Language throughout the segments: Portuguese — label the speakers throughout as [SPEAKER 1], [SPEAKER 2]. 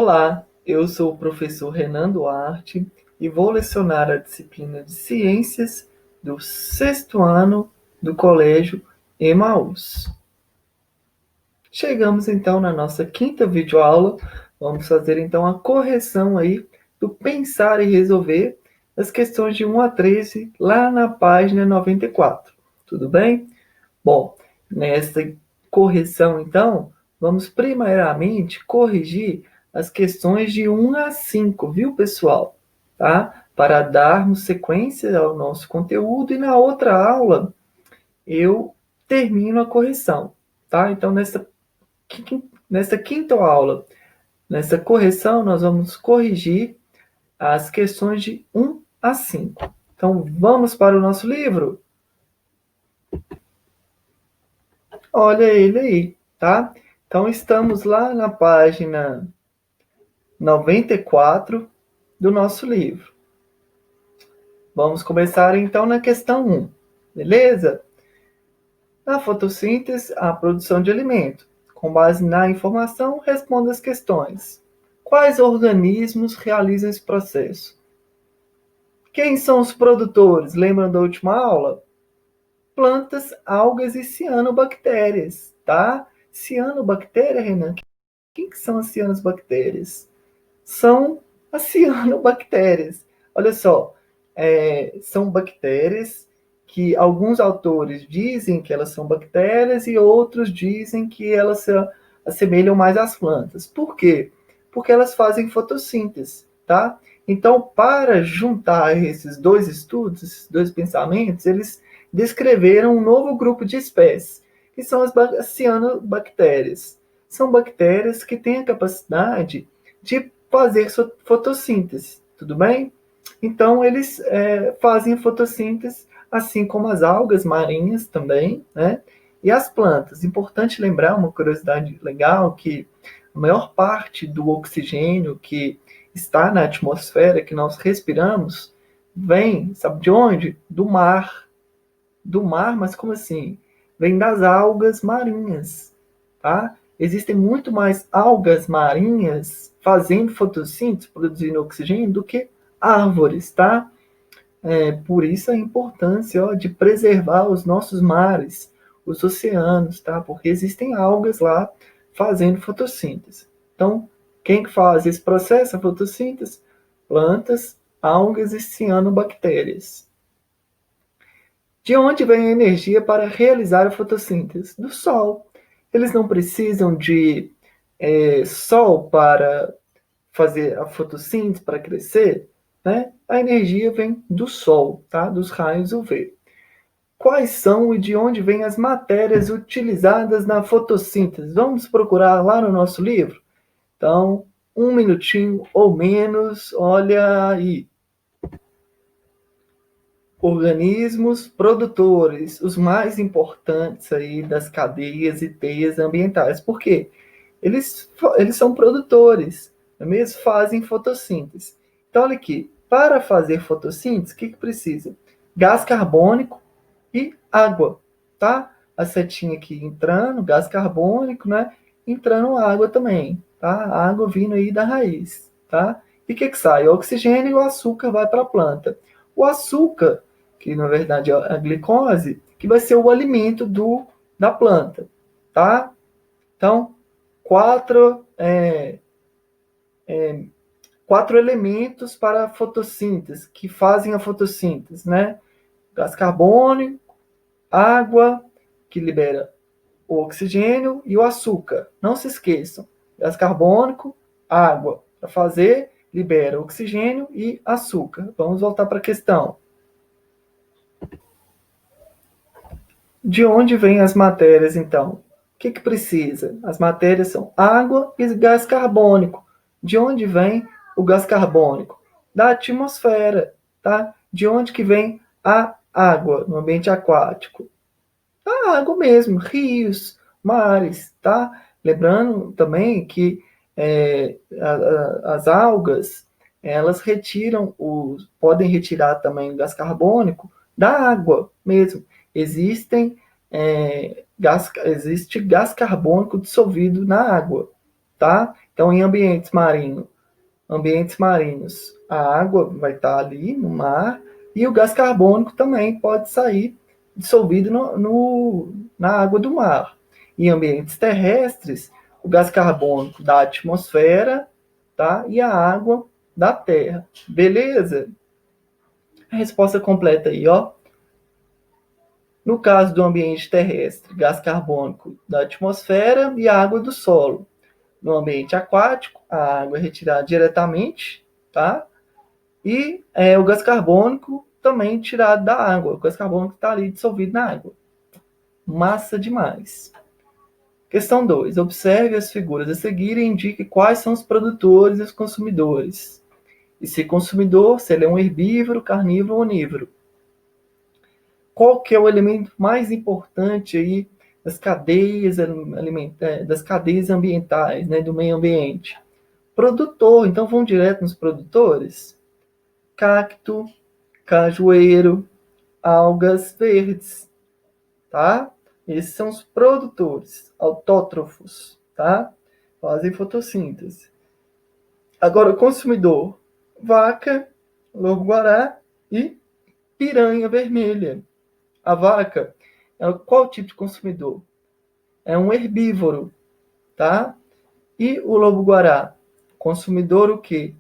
[SPEAKER 1] Olá, eu sou o professor Renan Duarte e vou lecionar a disciplina de Ciências do sexto ano do Colégio Emaús. Chegamos então na nossa quinta videoaula. Vamos fazer então a correção aí do pensar e resolver as questões de 1 a 13 lá na página 94. Tudo bem? Bom, nesta correção então, vamos primeiramente corrigir as questões de 1 a 5, viu, pessoal? Tá? Para darmos sequência ao nosso conteúdo e na outra aula eu termino a correção, tá? Então, nesta quinta aula, nessa correção, nós vamos corrigir as questões de 1 a 5. Então, vamos para o nosso livro? Olha ele aí, tá? Então, estamos lá na página 94 do nosso livro. Vamos começar, então, na questão 1, beleza? Na fotossíntese, a produção de alimento. Com base na informação, responda as questões. Quais organismos realizam esse processo? Quem são os produtores? Lembram da última aula? Plantas, algas e cianobactérias, tá? Cianobactéria, Renan? Quem que são as cianobactérias? São as cianobactérias. Olha só, são bactérias que alguns autores dizem que elas são bactérias e outros dizem que elas se assemelham mais às plantas. Por quê? Porque elas fazem fotossíntese, tá? Então, para juntar esses dois estudos, esses dois pensamentos, eles descreveram um novo grupo de espécies, que são as cianobactérias. São bactérias que têm a capacidade de fazer fotossíntese, tudo bem? Então, eles fazem fotossíntese, assim como as algas marinhas também, né? E as plantas. Importante lembrar, uma curiosidade legal, que a maior parte do oxigênio que está na atmosfera, que nós respiramos, vem, sabe de onde? Do mar. Do mar, mas como assim? Vem das algas marinhas, tá? Existem muito mais algas marinhas fazendo fotossíntese, produzindo oxigênio, do que árvores, tá? Por isso a importância de preservar os nossos mares, os oceanos, tá? Porque existem algas lá fazendo fotossíntese. Então, quem que faz esse processo, a fotossíntese? Plantas, algas e cianobactérias. De onde vem a energia para realizar a fotossíntese? Do Sol. Eles não precisam de Sol para fazer a fotossíntese, para crescer, né? A energia vem do Sol, tá? Dos raios UV. Quais são e de onde vêm as matérias utilizadas na fotossíntese? Vamos procurar lá no nosso livro? Então, um minutinho ou menos, olha aí. Organismos produtores, os mais importantes aí das cadeias e teias ambientais. Por quê? Eles são produtores, não é mesmo? Fazem fotossíntese. Então, olha aqui, para fazer fotossíntese, o que precisa? Gás carbônico e água, tá? A setinha aqui entrando, gás carbônico, né? Entrando água também, tá? A água vindo aí da raiz, tá? E o que sai? O oxigênio e o açúcar vai para a planta. O açúcar, que na verdade é a glicose, que vai ser o alimento da planta, tá? Então, quatro elementos para a fotossíntese, que fazem a fotossíntese, né? Gás carbônico, água, que libera o oxigênio, e o açúcar. Não se esqueçam, gás carbônico, água, para fazer, libera oxigênio e açúcar. Vamos voltar para a questão. De onde vêm as matérias, então? O que precisa? As matérias são água e gás carbônico. De onde vem o gás carbônico? Da atmosfera, tá? De onde que vem a água no ambiente aquático? A água mesmo, rios, mares, tá? Lembrando também que as algas, elas podem retirar também o gás carbônico da água mesmo. Existe gás carbônico dissolvido na água, tá? Então, em ambientes marinhos, a água vai estar ali no mar e o gás carbônico também pode sair dissolvido na água do mar. Em ambientes terrestres, o gás carbônico da atmosfera, tá? E a água da terra. Beleza? A resposta completa aí, ó. No caso do ambiente terrestre, gás carbônico da atmosfera e a água do solo. No ambiente aquático, a água é retirada diretamente, tá? E o gás carbônico também tirado da água. O gás carbônico está ali dissolvido na água. Massa demais. Questão 2. Observe as figuras a seguir e indique quais são os produtores e os consumidores. E se consumidor, se ele é um herbívoro, carnívoro ou onívoro. Qual que é o elemento mais importante aí das cadeias das cadeias ambientais, né, do meio ambiente? Produtor. Então vamos direto nos produtores. Cacto, cajueiro, algas verdes, tá? Esses são os produtores, autótrofos, tá? Fazem fotossíntese. Agora, o consumidor, vaca, lobo-guará e piranha vermelha. A vaca é qual tipo de consumidor? É um herbívoro, tá? E o lobo-guará, consumidor o quê?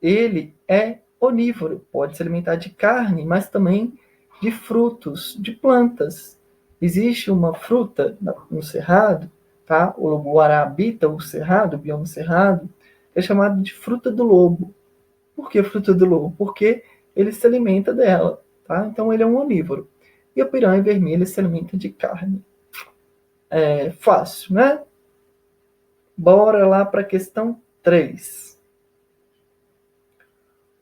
[SPEAKER 1] Ele é onívoro, pode se alimentar de carne, mas também de frutos, de plantas. Existe uma fruta no cerrado, tá? O lobo-guará habita o cerrado, o bioma cerrado, é chamado de fruta do lobo. Por que fruta do lobo? Porque ele se alimenta dela, tá? Então ele é um onívoro. E a piranha vermelha se alimenta de carne. É fácil, né? Bora lá para a questão 3.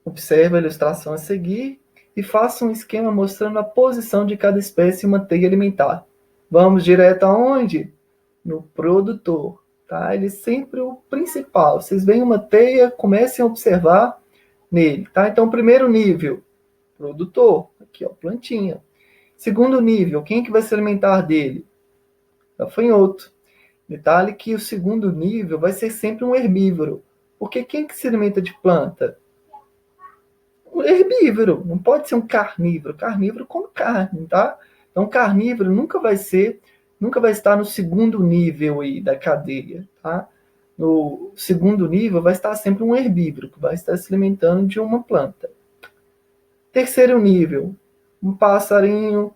[SPEAKER 1] Observe a ilustração a seguir e faça um esquema mostrando a posição de cada espécie em uma teia alimentar. Vamos direto aonde? No produtor, tá? Ele é sempre o principal. Vocês veem uma teia, comecem a observar nele, tá? Então, primeiro nível, produtor. Aqui, ó, plantinha. Segundo nível, quem que vai se alimentar dele? Gafanhoto. Detalhe que o segundo nível vai ser sempre um herbívoro. Porque quem que se alimenta de planta? O herbívoro. Não pode ser um carnívoro. Carnívoro come carne, tá? Então, carnívoro nunca vai estar no segundo nível aí da cadeia, tá? No segundo nível vai estar sempre um herbívoro, que vai estar se alimentando de uma planta. Terceiro nível, um passarinho.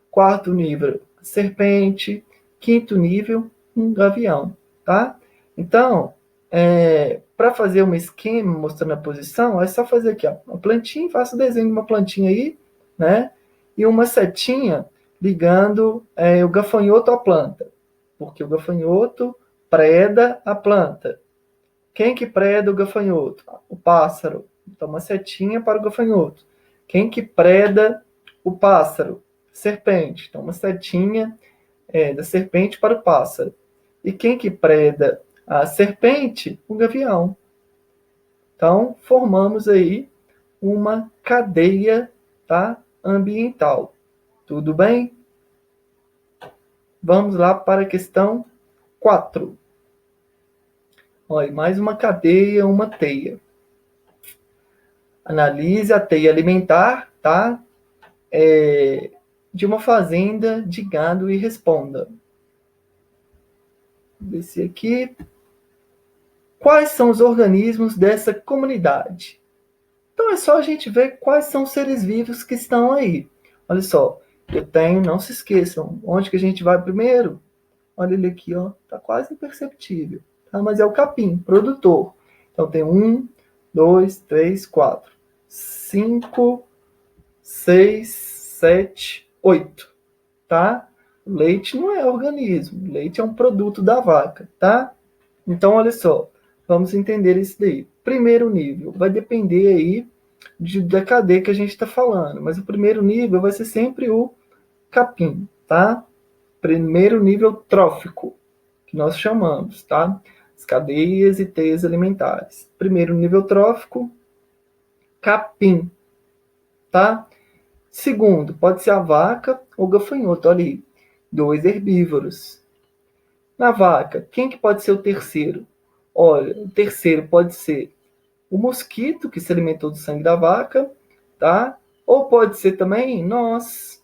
[SPEAKER 1] Quarto nível, serpente. Quinto nível, um gavião, tá? Então, para fazer um esquema mostrando a posição, é só fazer aqui, ó, uma plantinha, faça o desenho de uma plantinha aí, né? E uma setinha ligando o gafanhoto à planta, porque o gafanhoto preda a planta. Quem que preda o gafanhoto? O pássaro. Então, uma setinha para o gafanhoto. Quem que preda o pássaro? Serpente. Então, uma setinha da serpente para o pássaro. E quem que preda a serpente? O gavião. Então, formamos aí uma cadeia, tá, ambiental. Tudo bem? Vamos lá para a questão 4. Olha, mais uma cadeia, uma teia. Analise a teia alimentar, tá? De uma fazenda de gado e responda. Vou descer aqui. Quais são os organismos dessa comunidade? Então é só a gente ver quais são os seres vivos que estão aí. Olha só, não se esqueçam, onde que a gente vai primeiro? Olha ele aqui, ó, tá quase imperceptível, tá? Mas é o capim, produtor. Então tem 1, 2, 3, 4, 5, 6, 7, 8, tá? O leite não é organismo, o leite é um produto da vaca, tá? Então, olha só, vamos entender isso daí. Primeiro nível, vai depender aí da cadeia que a gente está falando, mas o primeiro nível vai ser sempre o capim, tá? Primeiro nível trófico, que nós chamamos, tá? As cadeias e teias alimentares. Primeiro nível trófico, capim, tá? Segundo, pode ser a vaca ou gafanhoto, olha aí, 2 herbívoros. Na vaca, quem que pode ser o terceiro? Olha, o terceiro pode ser o mosquito que se alimentou do sangue da vaca, tá? Ou pode ser também nós,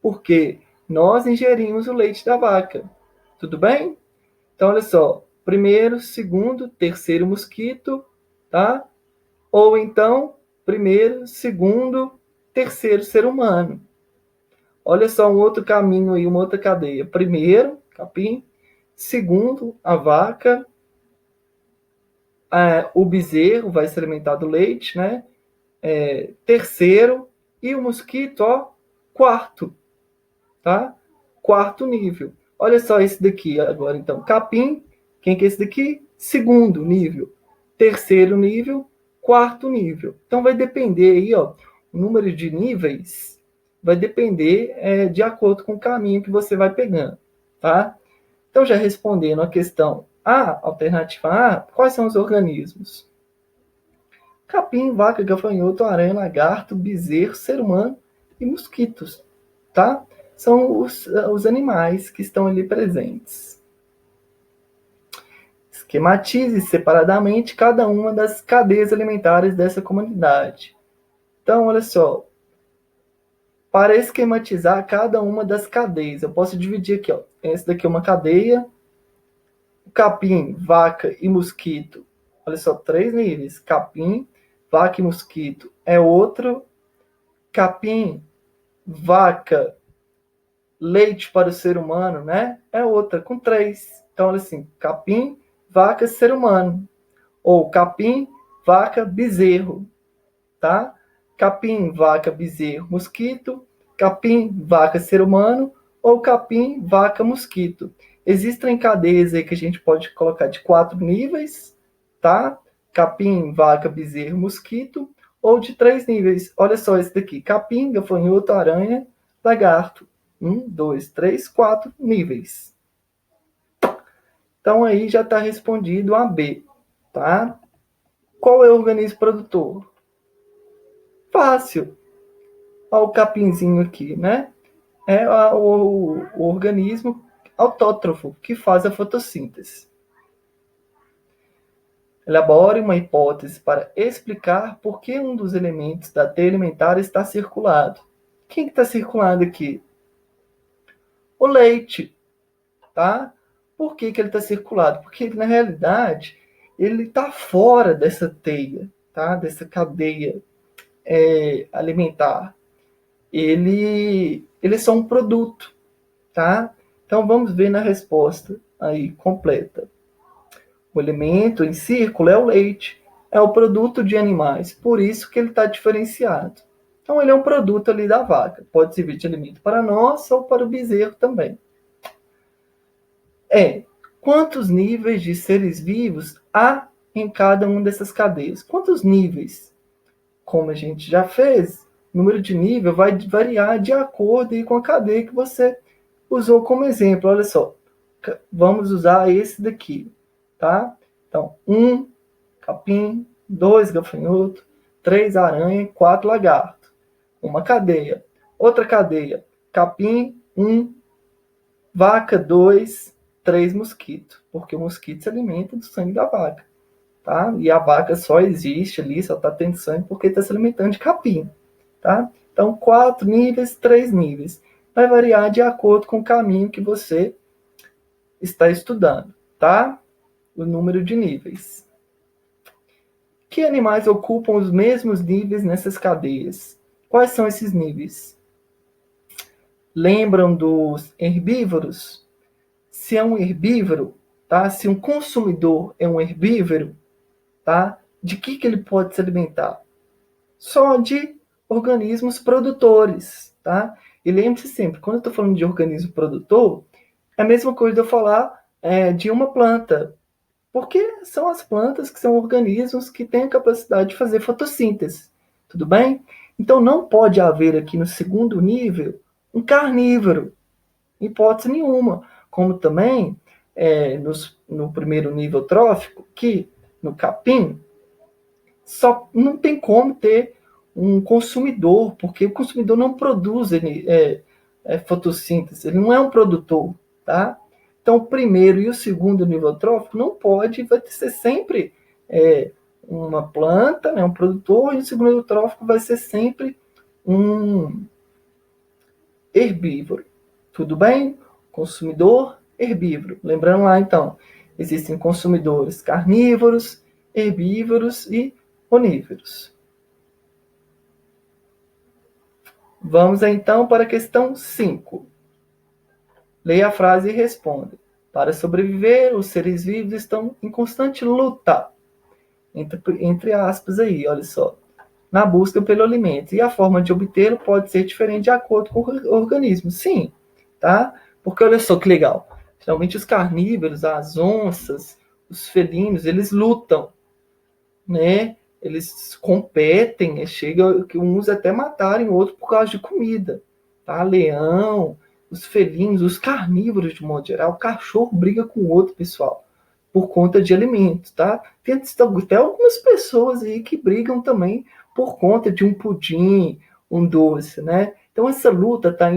[SPEAKER 1] porque nós ingerimos o leite da vaca. Tudo bem? Então, olha só. Primeiro, segundo, terceiro mosquito, tá? Ou então, primeiro, segundo, terceiro ser humano. Olha só um outro caminho aí, uma outra cadeia. Primeiro, capim. Segundo, a vaca. O bezerro vai se alimentar do leite, né? Terceiro. E o mosquito, ó, quarto, tá? Quarto nível. Olha só esse daqui agora, então. Capim, quem que é esse daqui? Segundo nível. Terceiro nível, quarto nível. Então vai depender aí, ó, o número de níveis vai depender de acordo com o caminho que você vai pegando, tá? Então, já respondendo a questão A, alternativa A, quais são os organismos? Capim, vaca, gafanhoto, aranha, lagarto, bezerro, ser humano e mosquitos, tá? São os animais que estão ali presentes. Esquematize separadamente cada uma das cadeias alimentares dessa comunidade. Então, olha só. Para esquematizar cada uma das cadeias, eu posso dividir aqui, ó. Essa daqui é uma cadeia. O capim, vaca e mosquito. Olha só, 3 níveis. Capim, vaca e mosquito é outro. Capim, vaca, leite para o ser humano, né? É outra, com 3. Então, olha assim, capim, vaca, ser humano. Ou capim, vaca, bezerro, tá? Capim, vaca, bezerro, mosquito. Capim, vaca, ser humano. Ou capim, vaca, mosquito. Existem cadeias aí que a gente pode colocar de 4 níveis, tá? Capim, vaca, bezerro, mosquito. Ou de 3 níveis. Olha só esse daqui. Capim, gafanhoto, aranha, lagarto. 1, 2, 3, 4 níveis. Então aí já está respondido a B, tá? Qual é o organismo produtor? Fácil. Olha o capinzinho aqui, né? É o organismo autótrofo que faz a fotossíntese. Elabore uma hipótese para explicar por que um dos elementos da teia alimentar está circulado. Quem está circulando aqui? O leite, tá? Por que ele está circulado? Porque, na realidade, ele está fora dessa teia, tá? Dessa cadeia alimentar. Ele é só um produto, tá? Então, vamos ver na resposta aí completa. O elemento em círculo é o leite, é o produto de animais, por isso que ele está diferenciado. Então, ele é um produto ali da vaca, pode servir de alimento para nós ou para o bezerro também. Quantos níveis de seres vivos há em cada uma dessas cadeias? Quantos níveis? Como a gente já fez, o número de nível vai variar de acordo com a cadeia que você usou como exemplo. Olha só, vamos usar esse daqui, tá? Então, 1 capim, 2 gafanhoto, 3 aranha, 4 lagarto. Uma cadeia. Outra cadeia, capim, 1, vaca, 2, 3 mosquito, porque o mosquito se alimenta do sangue da vaca, tá? E a vaca só existe ali, só está tendo sangue porque está se alimentando de capim, tá? Então, 4 níveis, 3 níveis. Vai variar de acordo com o caminho que você está estudando, tá? O número de níveis. Que animais ocupam os mesmos níveis nessas cadeias? Quais são esses níveis? Lembram dos herbívoros? Se é um herbívoro, tá? Se um consumidor é um herbívoro, tá? De que ele pode se alimentar? Só de organismos produtores, tá? E lembre-se sempre, quando eu estou falando de organismo produtor, é a mesma coisa de eu falar de uma planta, porque são as plantas que são organismos que têm a capacidade de fazer fotossíntese, tudo bem? Então não pode haver aqui no segundo nível um carnívoro, hipótese nenhuma, como também no primeiro nível trófico, que no capim, só não tem como ter um consumidor, porque o consumidor não produz fotossíntese, ele não é um produtor, tá? Então, o primeiro e o segundo nível trófico não pode, vai ser sempre uma planta, né, um produtor, e o segundo nível trófico vai ser sempre um herbívoro. Tudo bem? Consumidor herbívoro. Lembrando lá, então, existem consumidores carnívoros, herbívoros e onívoros. Vamos então para a questão 5. Leia a frase e responda. Para sobreviver, os seres vivos estão em constante luta, entre aspas aí, olha só, na busca pelo alimento. E a forma de obtê-lo pode ser diferente de acordo com o organismo. Sim, tá? Porque olha só que legal. Geralmente os carnívoros, as onças, os felinos, eles lutam, né? Eles competem, chega que uns até matarem o outro por causa de comida, tá? Leão, os felinos, os carnívoros de modo geral, o cachorro briga com o outro, pessoal, por conta de alimentos, tá? Tem até algumas pessoas aí que brigam também por conta de um pudim, um doce, né? Então essa luta tá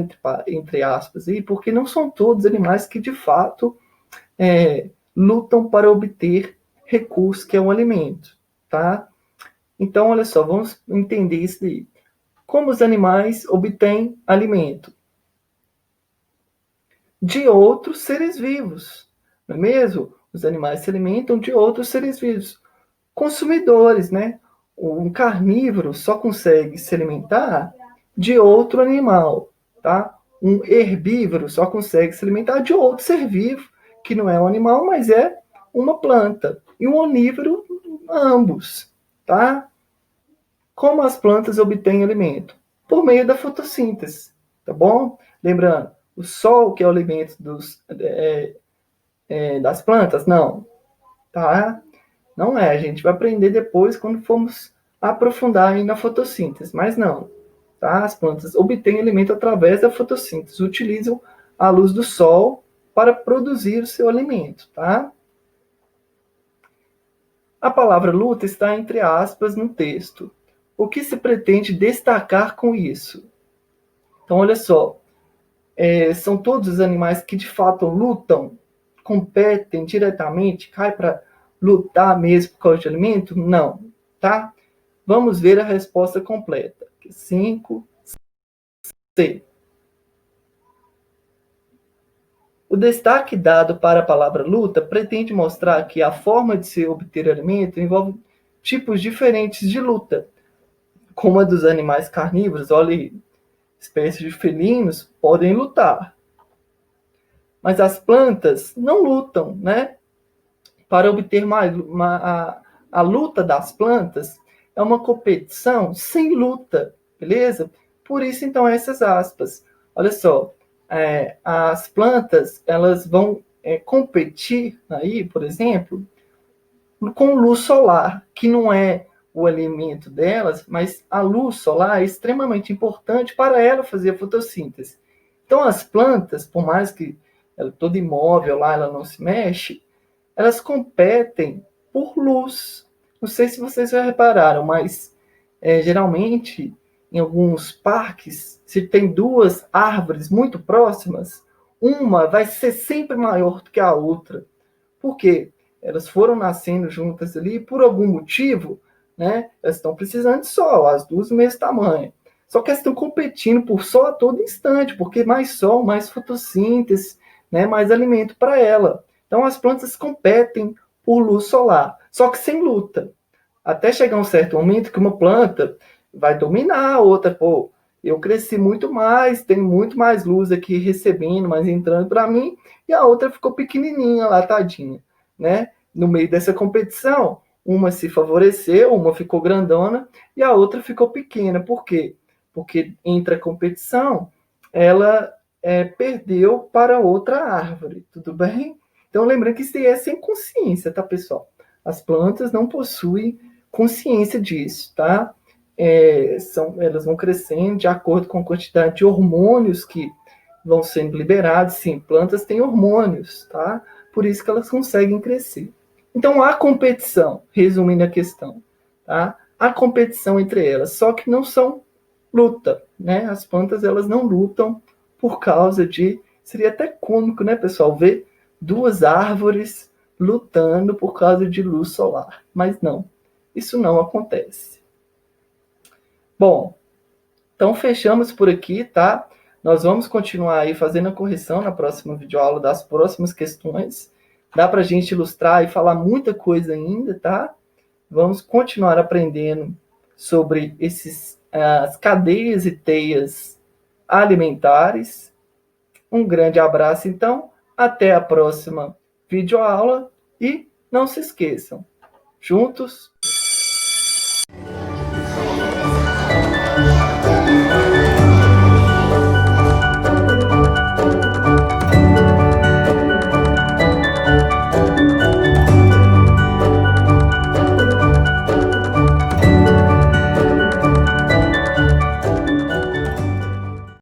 [SPEAKER 1] entre aspas aí, porque não são todos animais que de fato lutam para obter recurso que é um alimento, tá? Então, olha só, vamos entender isso daí. Como os animais obtêm alimento? De outros seres vivos, não é mesmo? Os animais se alimentam de outros seres vivos. Consumidores, né? Um carnívoro só consegue se alimentar de outro animal, tá? Um herbívoro só consegue se alimentar de outro ser vivo, que não é um animal, mas é uma planta. E um onívoro, ambos, tá? Como as plantas obtêm alimento? Por meio da fotossíntese, tá bom? Lembrando, o sol que é o alimento das plantas? Não, tá? Não é, a gente vai aprender depois quando formos aprofundar aí na fotossíntese, mas não, tá? As plantas obtêm alimento através da fotossíntese, utilizam a luz do sol para produzir o seu alimento, tá? A palavra luta está entre aspas no texto. O que se pretende destacar com isso? Então, olha só, são todos os animais que de fato lutam, competem diretamente, cai para lutar mesmo por causa de alimento? Não, tá? Vamos ver a resposta completa. 5, C. O destaque dado para a palavra luta pretende mostrar que a forma de se obter alimento envolve tipos diferentes de luta, como a dos animais carnívoros, olha aí, espécies de felinos podem lutar. Mas as plantas não lutam, né? Para obter a luta das plantas é uma competição sem luta, beleza? Por isso, então, essas aspas. Olha só, as plantas, elas vão competir aí, por exemplo, com luz solar, que não é o alimento delas, mas a luz solar é extremamente importante para ela fazer a fotossíntese. Então, as plantas, por mais que ela toda imóvel lá, ela não se mexe, elas competem por luz. Não sei se vocês já repararam, mas geralmente em alguns parques, se tem duas árvores muito próximas, uma vai ser sempre maior do que a outra. Por quê? Elas foram nascendo juntas ali por algum motivo, né? Elas estão precisando de sol, as duas do mesmo tamanho. Só que elas estão competindo por sol a todo instante, porque mais sol, mais fotossíntese, né? Mais alimento para ela. Então as plantas competem por luz solar, só que sem luta. Até chegar um certo momento que uma planta vai dominar a outra. Pô, eu cresci muito mais, tem muito mais luz aqui recebendo, mas entrando para mim, e a outra ficou pequenininha lá, tadinha, né? No meio dessa competição, uma se favoreceu, uma ficou grandona e a outra ficou pequena. Por quê? Porque entre a competição, ela perdeu para outra árvore, tudo bem? Então, lembrando que isso é sem consciência, tá, pessoal? As plantas não possuem consciência disso, tá? Elas vão crescendo de acordo com a quantidade de hormônios que vão sendo liberados. Sim, plantas têm hormônios, tá? Por isso que elas conseguem crescer. Então, há competição, resumindo a questão, tá? Há competição entre elas, só que não são luta, né? As plantas, elas não lutam por causa de... Seria até cômico, né, pessoal, ver duas árvores lutando por causa de luz solar. Mas não, isso não acontece. Bom, então fechamos por aqui, tá? Nós vamos continuar aí fazendo a correção na próxima videoaula das próximas questões. Dá para a gente ilustrar e falar muita coisa ainda, tá? Vamos continuar aprendendo sobre as cadeias e teias alimentares. Um grande abraço, então. Até a próxima videoaula. E não se esqueçam, juntos